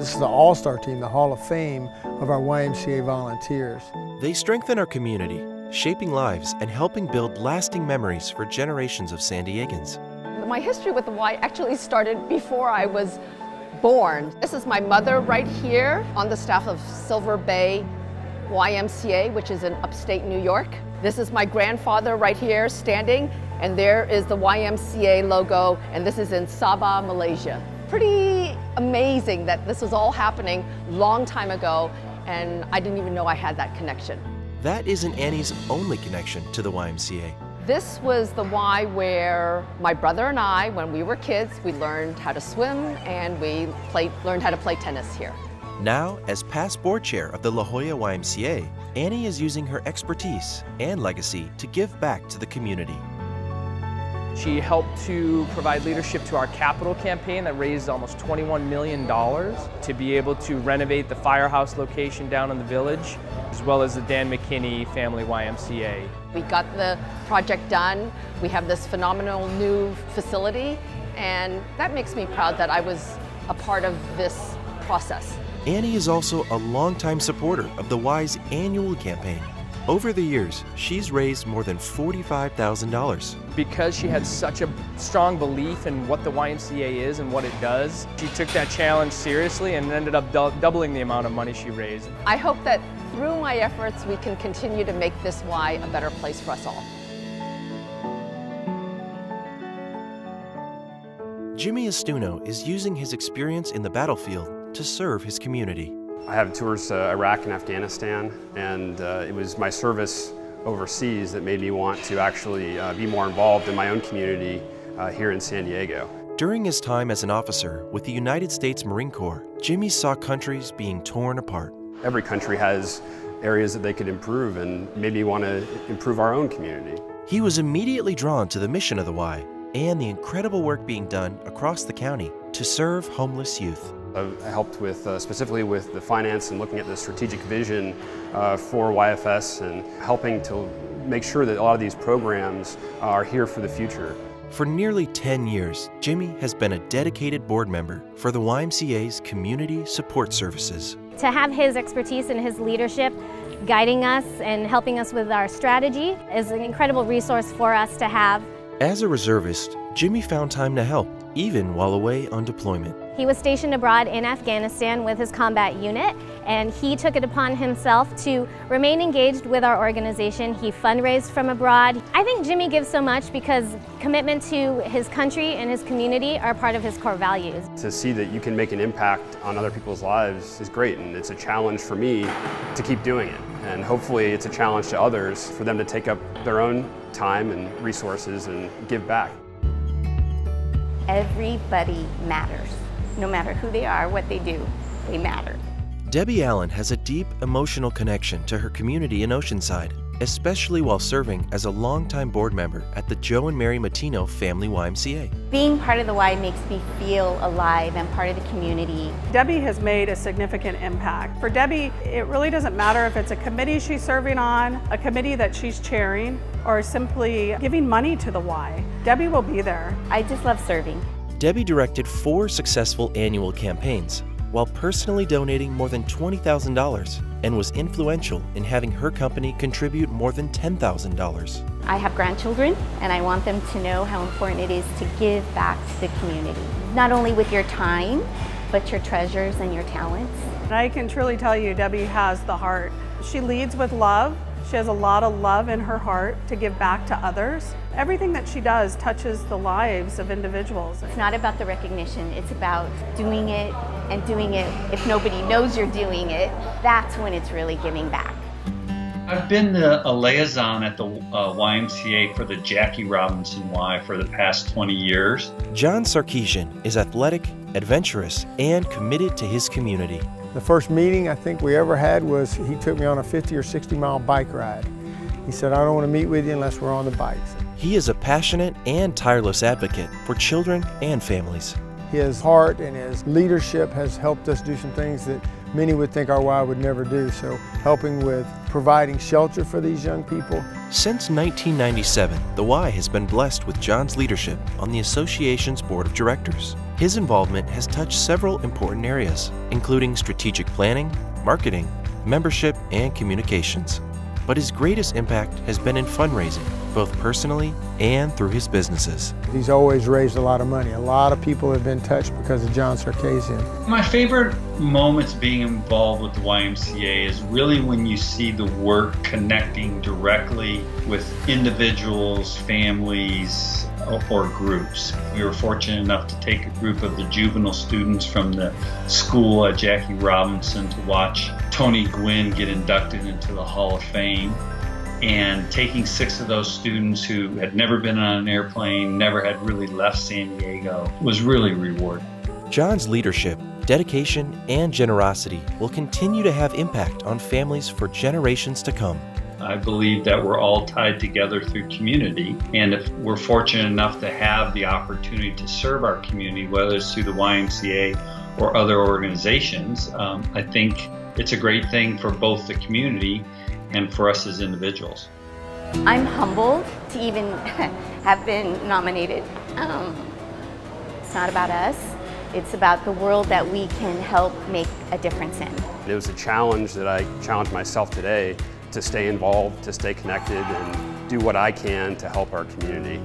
This is the all-star team, the Hall of Fame of our YMCA volunteers. They strengthen our community, shaping lives and helping build lasting memories for generations of San Diegans. My history with the Y actually started before I was born. This is my mother right here on the staff of Silver Bay YMCA, which is in upstate New York. This is my grandfather right here standing, and there is the YMCA logo, and this is in Sabah, Malaysia. Pretty amazing that this was all happening long time ago, and I didn't even know I had that connection. That isn't Annie's only connection to the YMCA. This was the Y where my brother and I, when we were kids, we learned how to swim and we learned how to play tennis here. Now, as past board chair of the La Jolla YMCA, Annie is using her expertise and legacy to give back to the community. She helped to provide leadership to our capital campaign that raised almost $21 million to be able to renovate the firehouse location down in the village, as well as the Dan McKinney Family YMCA. We got the project done. We have this phenomenal new facility, and that makes me proud that I was a part of this process. Annie is also a longtime supporter of the Y's annual campaign. Over the years, she's raised more than $45,000. Because she had such a strong belief in what the YMCA is and what it does, she took that challenge seriously and ended up doubling the amount of money she raised. I hope that through my efforts, we can continue to make this Y a better place for us all. Jimmy Asuno is using his experience in the battlefield to serve his community. I have tours to Iraq and Afghanistan, and it was my service overseas that made me want to actually be more involved in my own community here in San Diego. During his time as an officer with the United States Marine Corps, Jimmy saw countries being torn apart. Every country has areas that they could improve, and maybe want to improve our own community. He was immediately drawn to the mission of the Y and the incredible work being done across the county to serve homeless youth. I've helped with specifically with the finance and looking at the strategic vision for YFS and helping to make sure that a lot of these programs are here for the future. For nearly 10 years, Jimmy has been a dedicated board member for the YMCA's Community Support Services. To have his expertise and his leadership guiding us and helping us with our strategy is an incredible resource for us to have. As a reservist, Jimmy found time to help, even while away on deployment. He was stationed abroad in Afghanistan with his combat unit, and he took it upon himself to remain engaged with our organization. He fundraised from abroad. I think Jimmy gives so much because commitment to his country and his community are part of his core values. To see that you can make an impact on other people's lives is great, and it's a challenge for me to keep doing it. And hopefully it's a challenge to others for them to take up their own time and resources and give back. Everybody matters. No matter who they are, what they do, they matter. Debbie Allen has a deep emotional connection to her community in Oceanside, especially while serving as a longtime board member at the Joe and Mary Matino Family YMCA. Being part of the Y makes me feel alive and part of the community. Debbie has made a significant impact. For Debbie, it really doesn't matter if it's a committee she's serving on, a committee that she's chairing, or simply giving money to the Y. Debbie will be there. I just love serving. Debbie directed 4 successful annual campaigns while personally donating more than $20,000 and was influential in having her company contribute more than $10,000. I have grandchildren, and I want them to know how important it is to give back to the community. Not only with your time, but your treasures and your talents. And I can truly tell you, Debbie has the heart. She leads with love. She has a lot of love in her heart to give back to others. Everything that she does touches the lives of individuals. It's not about the recognition, it's about doing it, and doing it if nobody knows you're doing it. That's when it's really giving back. I've been a liaison at the YMCA for the Jackie Robinson Y for the past 20 years. John Sarkissian is athletic, adventurous, and committed to his community. The first meeting I think we ever had was he took me on a 50 or 60 mile bike ride. He said, I don't want to meet with you unless we're on the bikes. He is a passionate and tireless advocate for children and families. His heart and his leadership has helped us do some things that many would think our Y would never do. So helping with providing shelter for these young people. Since 1997, the Y has been blessed with John's leadership on the association's board of directors. His involvement has touched several important areas, including strategic planning, marketing, membership, and communications. But his greatest impact has been in fundraising, both personally and through his businesses. He's always raised a lot of money. A lot of people have been touched because of John Sarkissian. My favorite moments being involved with the YMCA is really when you see the work connecting directly with individuals, families, or groups. We were fortunate enough to take a group of the juvenile students from the school at Jackie Robinson to watch Tony Gwynn get inducted into the Hall of Fame. And taking 6 of those students who had never been on an airplane, never had really left San Diego, was really rewarding. John's leadership, dedication, and generosity will continue to have impact on families for generations to come. I believe that we're all tied together through community, and if we're fortunate enough to have the opportunity to serve our community, whether it's through the YMCA or other organizations, I think it's a great thing for both the community and for us as individuals. I'm humbled to even have been nominated. It's not about us. It's about the world that we can help make a difference in. It was a challenge that I challenged myself today to stay involved, to stay connected, and do what I can to help our community.